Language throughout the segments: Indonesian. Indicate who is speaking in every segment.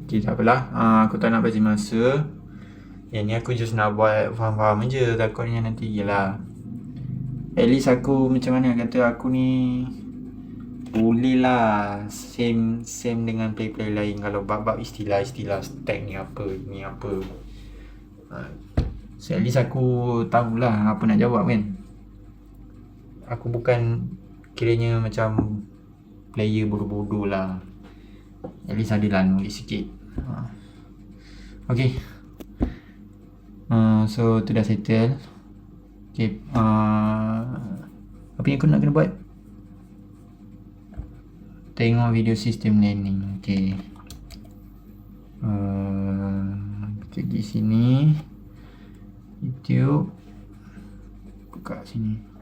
Speaker 1: Okay, tak apalah. Aku tak nak bagi masa. Yang ni aku just nak buat faham-faham je. Takutnya nanti gila. At least aku macam mana kata aku ni boleh lah same dengan play lain. Kalau bab-bab istilah-istilah stack ni apa, ni apa. So at least aku tahulah apa nak jawab kan. Aku bukan kiranya macam player bodoh-bodoh lah. At least ada lah knowledge sikit. Okay. So tu dah settle. Okay. Apa yang aku nak kena buat? Tengok video system learning. Okay. Kita pergi sini. YouTube. Buka sini.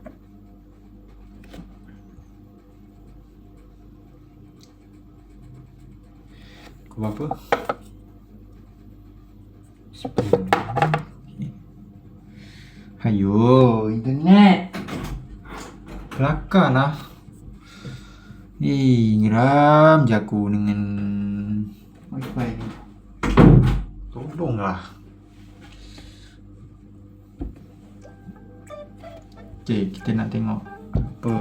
Speaker 1: Aku apa? Okay. Hayo, internet. Kelakar lah. Geram je aku dengan wifi ni. Tolonglah. Okay, kita nak tengok apa.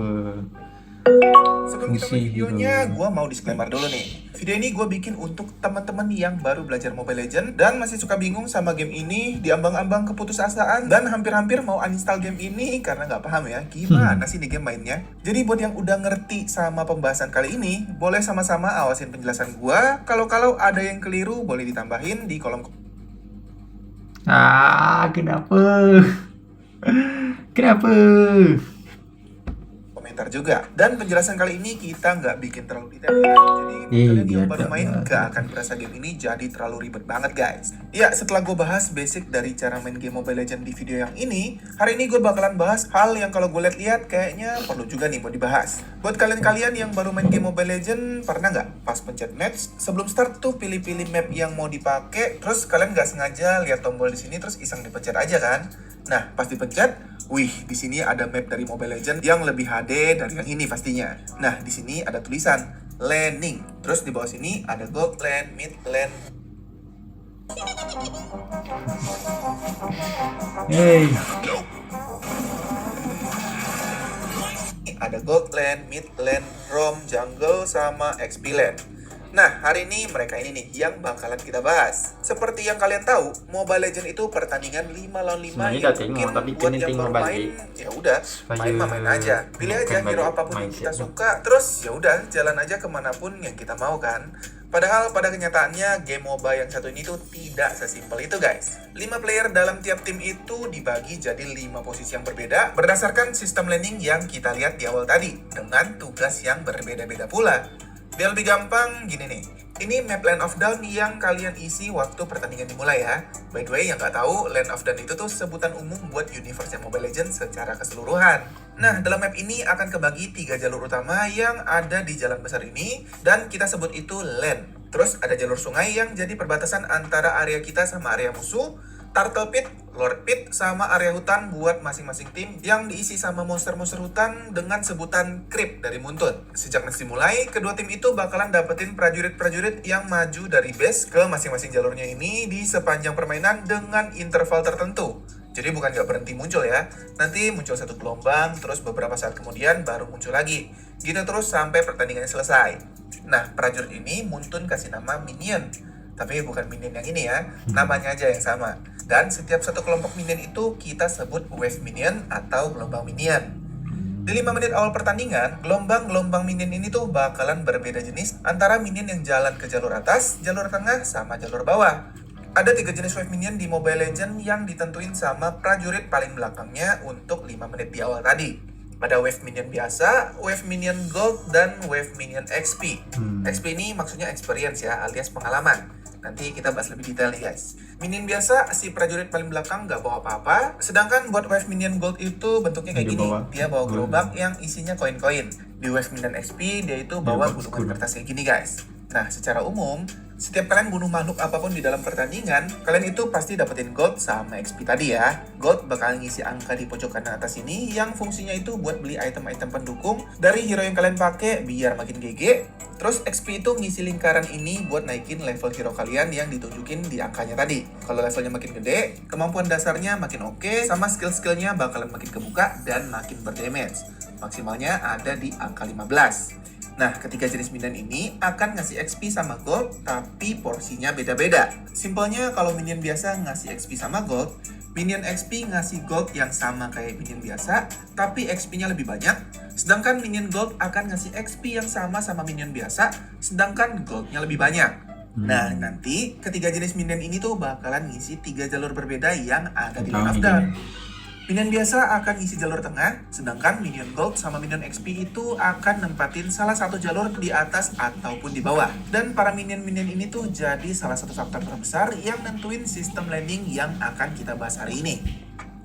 Speaker 2: Sebelum kita mulai videonya, gue mau disclaimer dulu nih. Video ini gue bikin untuk teman-teman yang baru belajar Mobile Legends dan masih suka bingung sama game ini, diambang-ambang keputusasaan, dan hampir-hampir mau uninstall game ini karena nggak paham ya gimana sih di game mainnya. Jadi buat yang udah ngerti sama pembahasan kali ini, boleh sama-sama awasin penjelasan gue. Kalau ada yang keliru, boleh ditambahin di kolom
Speaker 1: Kenapa? Kenapa?
Speaker 2: komentar juga. Dan penjelasan kali ini kita nggak bikin terlalu detail ya. Jadi kalian yang baru main nggak akan berasa game ini jadi terlalu ribet banget guys. Ya, setelah gue bahas basic dari cara main game Mobile Legends di video yang ini, hari ini gue bakalan bahas hal yang kalau gue lihat kayaknya perlu juga nih buat dibahas. Buat kalian-kalian yang baru main game Mobile Legends, pernah nggak pas pencet match sebelum start tuh pilih-pilih map yang mau dipakai, terus kalian nggak sengaja lihat tombol di sini terus iseng dipencet aja kan? Nah, pas dipencet, wih, di sini ada map dari Mobile Legends yang lebih HD dari yang ini pastinya. Nah, di sini ada tulisan laning. Terus di bawah sini ada gold lane, mid lane.
Speaker 1: Hey.
Speaker 2: Ada gold lane, mid lane, roam, jungle, sama XP lane. Nah, hari ini mereka ini nih yang bakalan kita bahas. Seperti yang kalian tahu, Mobile Legends itu pertandingan 5 lawan 5 yang mungkin buat yang baru main, ya udah, main aja. Pilih aja hero apapun yang kita suka, terus ya udah jalan aja kemanapun yang kita mau kan. Padahal pada kenyataannya game MOBA yang satu ini tuh tidak sesimpel itu guys. 5 player dalam tiap tim itu dibagi jadi 5 posisi yang berbeda berdasarkan sistem laning yang kita lihat di awal tadi, dengan tugas yang berbeda-beda pula. Biar lebih gampang, gini nih. Ini map Land of Dawn yang kalian isi waktu pertandingan dimulai ya. By the way, yang nggak tahu, Land of Dawn itu tuh sebutan umum buat universe Mobile Legends secara keseluruhan. Nah, dalam map ini akan kebagi 3 jalur utama yang ada di jalan besar ini, dan kita sebut itu land. Terus ada jalur sungai yang jadi perbatasan antara area kita sama area musuh, Turtle Pit, Lord Pit, sama area hutan buat masing-masing tim yang diisi sama monster-monster hutan dengan sebutan creep dari Muntun. Sejak match dimulai, kedua tim itu bakalan dapetin prajurit-prajurit yang maju dari base ke masing-masing jalurnya ini di sepanjang permainan dengan interval tertentu. Jadi bukan nggak berhenti muncul ya, nanti muncul satu gelombang, terus beberapa saat kemudian baru muncul lagi. Gitu terus sampai pertandingannya selesai. Nah, prajurit ini Muntun kasih nama minion. Tapi bukan minion yang ini ya, namanya aja yang sama. Dan setiap satu kelompok minion itu kita sebut wave minion atau gelombang minion. Di 5 menit awal pertandingan, gelombang-gelombang minion ini tuh bakalan berbeda jenis antara minion yang jalan ke jalur atas, jalur tengah, sama jalur bawah. Ada 3 jenis wave minion di Mobile Legends yang ditentuin sama prajurit paling belakangnya untuk 5 menit di awal tadi. Ada wave minion biasa, wave minion gold, dan wave minion XP. XP ini maksudnya experience ya, alias pengalaman. Nanti kita bahas lebih detail nih guys. Minion biasa, si prajurit paling belakang nggak bawa apa-apa. Sedangkan buat wave minion gold itu bentuknya kayak gini. Dia bawa gerobak yang isinya koin-koin. Di wave minion XP, dia itu bawa gunungan kertas kayak gini guys. Nah, secara umum, Setiap kalian bunuh makhluk apapun di dalam pertandingan, kalian itu pasti dapetin gold sama XP tadi ya. Gold bakal ngisi angka di pojok kanan atas ini yang fungsinya itu buat beli item-item pendukung dari hero yang kalian pakai biar makin GG. Terus XP itu ngisi lingkaran ini buat naikin level hero kalian yang ditunjukin di angkanya tadi. Kalau levelnya makin gede, kemampuan dasarnya makin oke, sama skill-skillnya bakalan makin kebuka dan makin berdamage. Maksimalnya ada di angka 15. Nah, ketiga jenis minion ini akan ngasih XP sama gold, tapi porsinya beda-beda. Simpelnya kalau minion biasa ngasih XP sama gold, minion XP ngasih gold yang sama kayak minion biasa, tapi XP-nya lebih banyak. Sedangkan minion gold akan ngasih XP yang sama minion biasa, sedangkan gold-nya lebih banyak. Nah, nanti ketiga jenis minion ini tuh bakalan ngisi 3 jalur berbeda yang ada di Land of Dawn. Minion biasa akan ngisi jalur tengah, sedangkan minion gold sama minion XP itu akan nempatin salah satu jalur di atas ataupun di bawah. Dan para minion-minion ini tuh jadi salah satu faktor terbesar yang nentuin sistem landing yang akan kita bahas hari ini.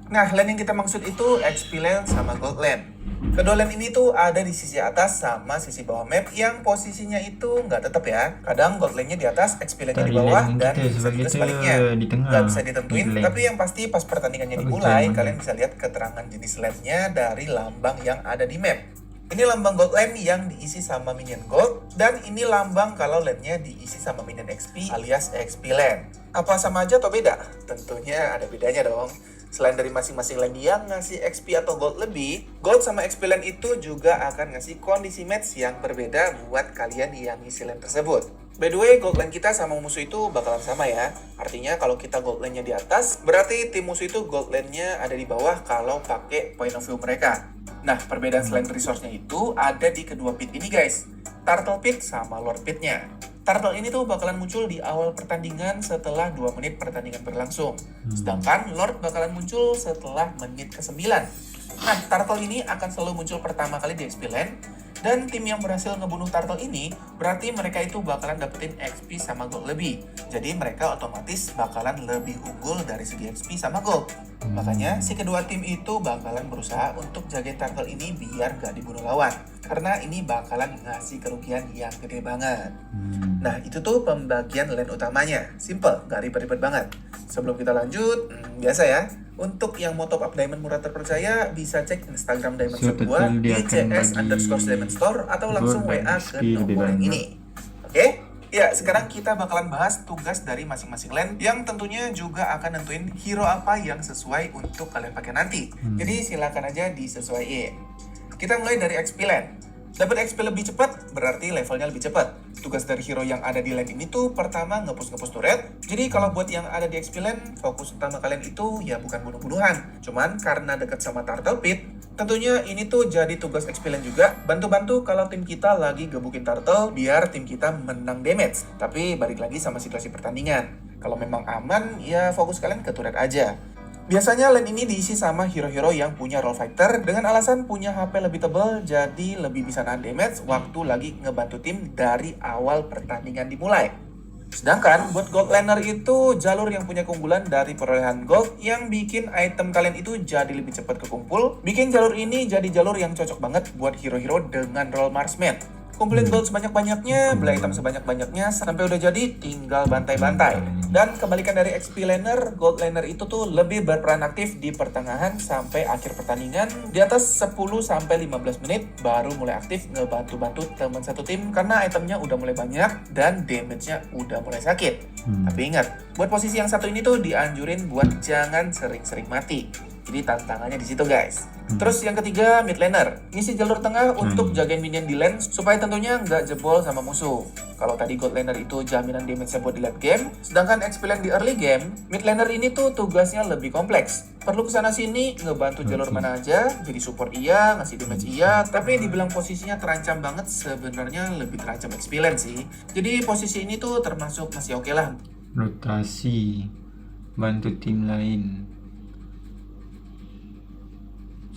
Speaker 2: Nah, land yang kita maksud itu XP land sama gold land. Kedua land ini tuh ada di sisi atas sama sisi bawah map yang posisinya itu nggak tetap ya. Kadang gold landnya di atas, XP landnya di bawah, dan bisa juga sebaliknya. Nggak bisa ditentuin, tapi yang pasti pas pertandingannya dimulai, kalian bisa lihat keterangan jenis landnya dari lambang yang ada di map. Ini lambang gold land yang diisi sama minion gold, dan ini lambang kalau landnya diisi sama minion XP alias XP land. Apa sama aja atau beda? Tentunya ada bedanya dong. Selain dari masing-masing land yang ngasih XP atau gold lebih, gold sama XP land itu juga akan ngasih kondisi match yang berbeda buat kalian yang ngisi land tersebut. By the way, gold land kita sama musuh itu bakalan sama ya. Artinya kalau kita gold landnya di atas, berarti tim musuh itu gold landnya ada di bawah kalau pakai point of view mereka. Nah, perbedaan selain resource-nya itu ada di kedua pit ini guys. Turtle pit sama lord pitnya. Turtle ini tuh bakalan muncul di awal pertandingan setelah 2 menit pertandingan berlangsung. Sedangkan Lord bakalan muncul setelah menit ke-9. Nah, Turtle ini akan selalu muncul pertama kali di XP Land. Dan tim yang berhasil ngebunuh Turtle ini, berarti mereka itu bakalan dapetin XP sama gold lebih. Jadi mereka otomatis bakalan lebih unggul dari segi XP sama gold. Makanya si kedua tim itu bakalan berusaha untuk jagain Turtle ini biar gak dibunuh lawan. Karena ini bakalan ngasih kerugian yang gede banget. Nah, itu tuh pembagian land utamanya. Simple, gak ribet-ribet banget. Sebelum kita lanjut, biasa ya. Untuk yang mau top up diamond murah terpercaya, bisa cek Instagram Diamond Shop gua di cs_diamond store atau langsung WA ke nomor yang ini. Oke? Ya, sekarang kita bakalan bahas tugas dari masing-masing land yang tentunya juga akan nentuin hero apa yang sesuai untuk kalian pakai nanti. Jadi silakan aja disesuaiin. Kita mulai dari XP land. Dapat XP lebih cepat, berarti levelnya lebih cepat. Tugas dari hero yang ada di land ini tuh pertama nge-push turret. Jadi kalau buat yang ada di XP land, fokus utama kalian itu ya bukan bunuh-bunuhan. Cuman karena dekat sama Turtle Pit, tentunya ini tuh jadi tugas XP land juga. Bantu-bantu kalau tim kita lagi gebukin Turtle, biar tim kita menang damage. Tapi balik lagi sama situasi pertandingan. Kalau memang aman, ya fokus kalian ke turret aja. Biasanya lane ini diisi sama hero-hero yang punya role fighter dengan alasan punya HP lebih tebal, jadi lebih bisa nahan damage waktu lagi ngebantu tim dari awal pertandingan dimulai. Sedangkan buat gold laner itu jalur yang punya keunggulan dari perolehan gold yang bikin item kalian itu jadi lebih cepat kekumpul, bikin jalur ini jadi jalur yang cocok banget buat hero-hero dengan role marksman. Kumpulin gold sebanyak-banyaknya, beli item sebanyak-banyaknya, sampai udah jadi tinggal bantai-bantai. Dan kebalikan dari XP laner, gold laner itu tuh lebih berperan aktif di pertengahan sampai akhir pertandingan. Di atas 10-15 menit baru mulai aktif ngebantu-bantu teman satu tim karena itemnya udah mulai banyak dan damage-nya udah mulai sakit. Tapi ingat, buat posisi yang satu ini tuh dianjurin buat jangan sering-sering mati. Jadi tantangannya di situ guys. Terus yang ketiga, mid laner. Ngisi jalur tengah untuk jagain minion di lane supaya tentunya nggak jebol sama musuh. Kalau tadi gold laner itu jaminan damage buat di late game, sedangkan XP lane di early game, mid laner ini tuh tugasnya lebih kompleks. Perlu kesana sini, ngebantu jalur mana aja, jadi support iya, ngasih damage iya, tapi dibilang posisinya terancam banget, sebenarnya lebih terancam XP lane sih. Jadi posisi ini tuh termasuk masih oke lah.
Speaker 1: Rotasi, bantu tim lain.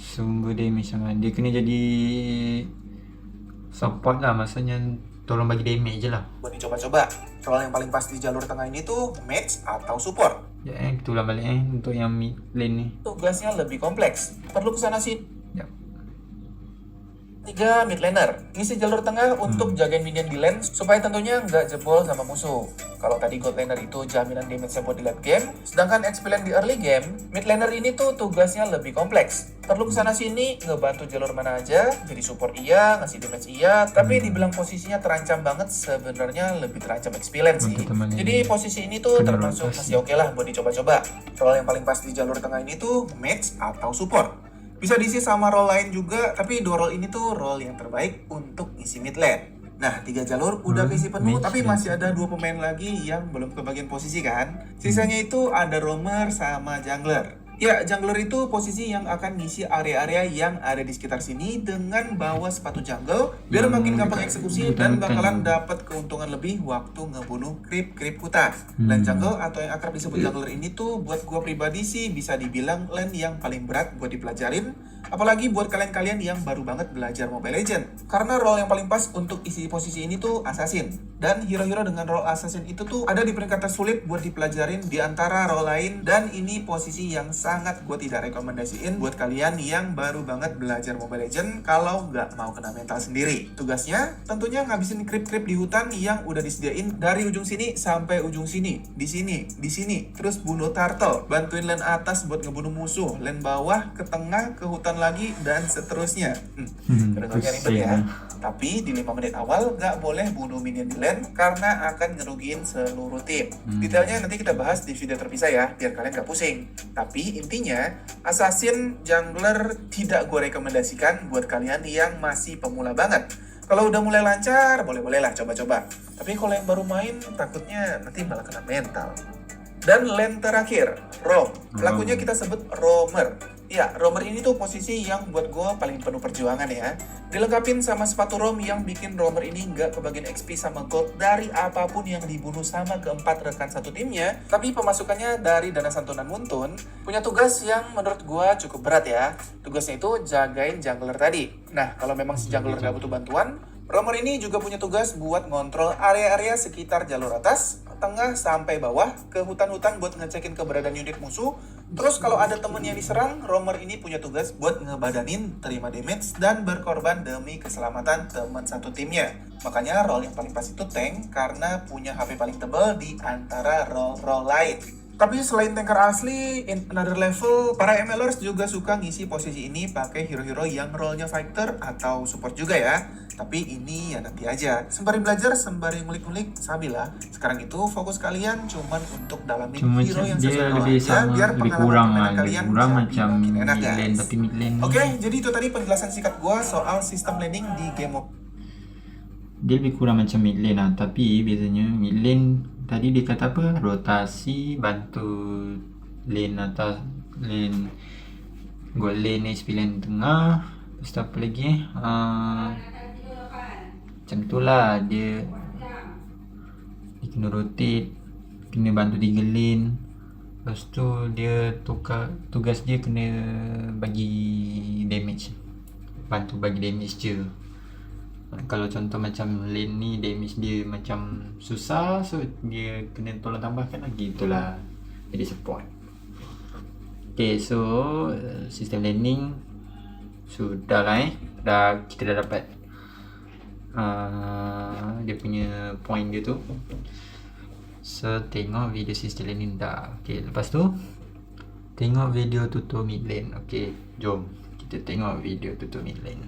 Speaker 1: Sungguh damage sangat. Dia kena jadi support lah, maksudnya tolong bagi damage je lah.
Speaker 2: Buat dicoba-coba. Soal yang paling pas di jalur tengah ini tuh match atau support.
Speaker 1: Ya itulah balik untuk yang mid lane ni.
Speaker 2: Tugasnya lebih kompleks. Perlu kesana sih.
Speaker 1: Ya.
Speaker 2: 3. Mid laner, ngisi jalur tengah untuk jagain minion di lane supaya tentunya nggak jebol sama musuh. Kalau tadi God laner itu jaminan damage buat di late game, sedangkan XP lane di early game, mid laner ini tuh tugasnya lebih kompleks. Perlu kesana sini, ngebantu jalur mana aja, jadi support iya, ngasih damage iya, tapi dibilang posisinya terancam banget, sebenarnya lebih terancam XP lane sih. Jadi posisi ini tuh termasuk masih oke lah buat dicoba-coba. Role yang paling pas di jalur tengah ini tuh mage atau support. Bisa diisi sama role lain juga, tapi dua role ini tuh role yang terbaik untuk isi mid lane. Nah, 3 jalur udah keisi penuh, tapi masih ada 2 pemain lagi yang belum kebagian posisi kan. Sisanya itu ada roamer sama jungler. Ya, jungler itu posisi yang akan ngisi area-area yang ada di sekitar sini dengan bawa sepatu jungle biar makin gampang eksekusi dan bakalan dapat keuntungan lebih waktu ngebunuh creep hutan. Lane jungle atau yang akrab disebut jungler ini tuh buat gua pribadi sih bisa dibilang lane yang paling berat buat dipelajarin, apalagi buat kalian-kalian yang baru banget belajar Mobile Legends. Karena role yang paling pas untuk isi posisi ini tuh assassin. Dan hero-hero dengan role assassin itu tuh ada di peringkat tersulit buat dipelajarin di antara role lain, dan ini posisi yang sangat gue tidak rekomendasiin buat kalian yang baru banget belajar Mobile Legends kalau nggak mau kena mental sendiri. Tugasnya tentunya ngabisin creep-creep di hutan yang udah disediain dari ujung sini sampai ujung sini, di sini, terus bunuh turtle, bantuin lane atas buat ngebunuh musuh, lane bawah ke tengah ke hutan lagi, dan seterusnya. Kedengarannya ribet ya. Tapi di 5 menit awal nggak boleh bunuh minion di lane karena akan ngerugiin seluruh tim. Detailnya nanti kita bahas di video terpisah ya, biar kalian nggak pusing. Tapi intinya, assassin jungler tidak gue rekomendasikan buat kalian yang masih pemula banget. Kalau udah mulai lancar, boleh-boleh lah coba-coba. Tapi kalau yang baru main, takutnya nanti malah kena mental. Dan lane terakhir, roam. Pelakunya kita sebut roamer. Ya, roamer ini tuh posisi yang buat gue paling penuh perjuangan ya. Dilengkapin sama sepatu roam yang bikin roamer ini nggak kebagian XP sama gold dari apapun yang dibunuh sama keempat rekan satu timnya. Tapi pemasukannya dari dana santunan Muntun punya tugas yang menurut gue cukup berat ya. Tugasnya itu jagain jungler tadi. Nah, kalau memang si jungler nggak butuh bantuan, roamer ini juga punya tugas buat ngontrol area-area sekitar jalur atas, tengah sampai bawah ke hutan-hutan buat ngecekin keberadaan unit musuh. Terus kalau ada temen yang diserang, roamer ini punya tugas buat ngebadanin, terima damage, dan berkorban demi keselamatan teman satu timnya. Makanya role yang paling pas itu tank karena punya HP paling tebal di antara role-role lain. Tapi selain tanker asli, in another level, para MLers juga suka ngisi posisi ini pakai hero-hero yang role-nya fighter atau support juga ya. Tapi ini ya nanti aja. Sembari belajar, sembari ngulik-ngulik, sabilah. Sekarang itu fokus kalian cuman untuk dalamin hero yang sesuai role aja, biar pengalaman kalian
Speaker 1: macam
Speaker 2: makin enak
Speaker 1: lane,
Speaker 2: guys.
Speaker 1: tapi mid lane
Speaker 2: Oke, jadi itu tadi penjelasan singkat gua soal sistem laning di game of
Speaker 1: dia lebih kurang macam mid lane lah. Tapi biasanya mid lane tadi dia kata apa, rotasi, bantu lane atas, lane god lane, HP lane tengah, lepas tu apa lagi macam tu lah. Dia kena rotate, kena bantu 3 lane. Lepas tu dia tukar, tugas dia kena bagi damage, bantu bagi damage je. Kalau contoh macam lane ni damage dia macam susah, so dia kena tolong tambahkan lagi, itulah jadi support. Okay, so sistem laning sudah lah kita dah dapat dia punya point dia tu. So tengok video sistem laning dah. Okay, lepas tu tengok video tutorial mid lane. Okay, jom kita tengok video tutorial mid lane.